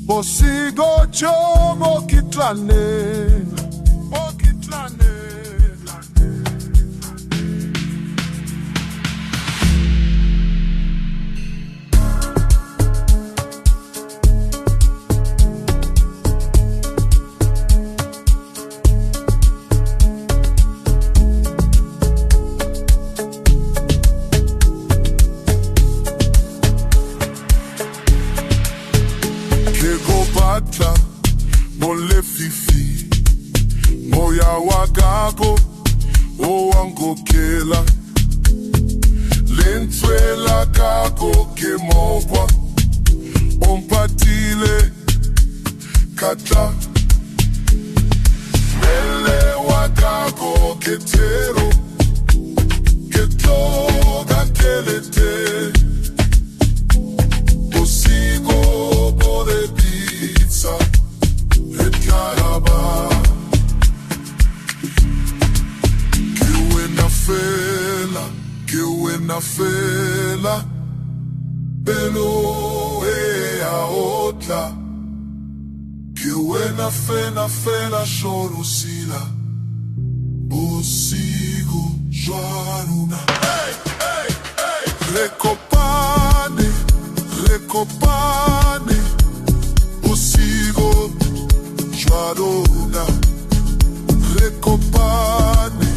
Bosigo chomo kitlane. Batla mole fifi moya wagago owangokela lentwela kako kemokwa ompatile katla mele wagago ketero ketloga kelete Fela Belo ea otla Kiwena fela shorusila Bosigo jwanuna Hey, hey, hey Rekopane Bosigo jwanuna Rekopane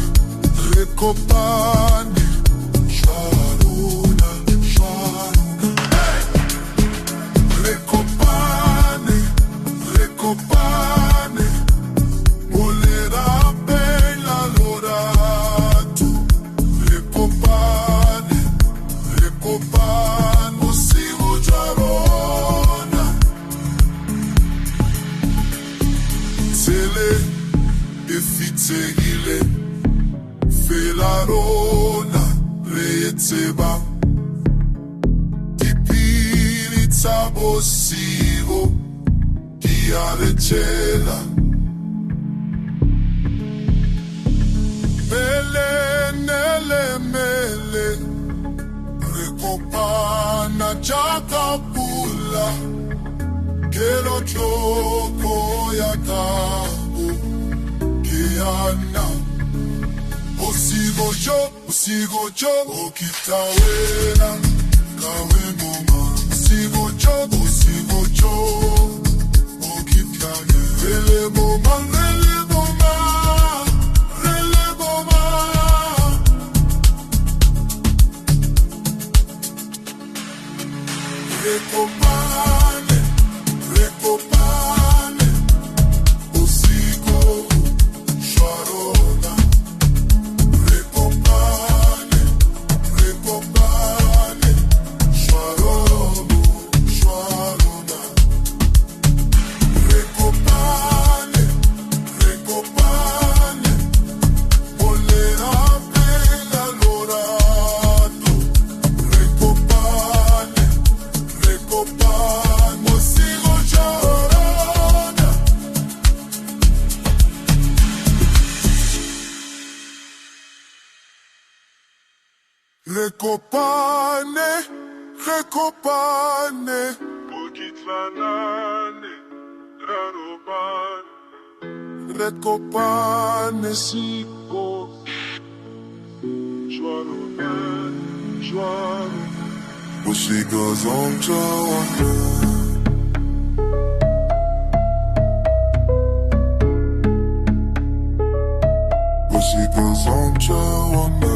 Rekopane, molera bella lorato. Rekopane, mosigo jarona. Tele efitegile, felarona reyeteba. Tipiri tabosigo. Alecela mele Rekopana jakapula Kelo choko ya kabu Kiana Osigo jo Okitawela Kawe moma Osigo jo Rele boma Rekopane Bosigo jwarona Rekopane jwarona Rekopane Bokitlanane Ranobane Rekopane Siko Jwaro Bosigo zonjawana Bosigo zonjawana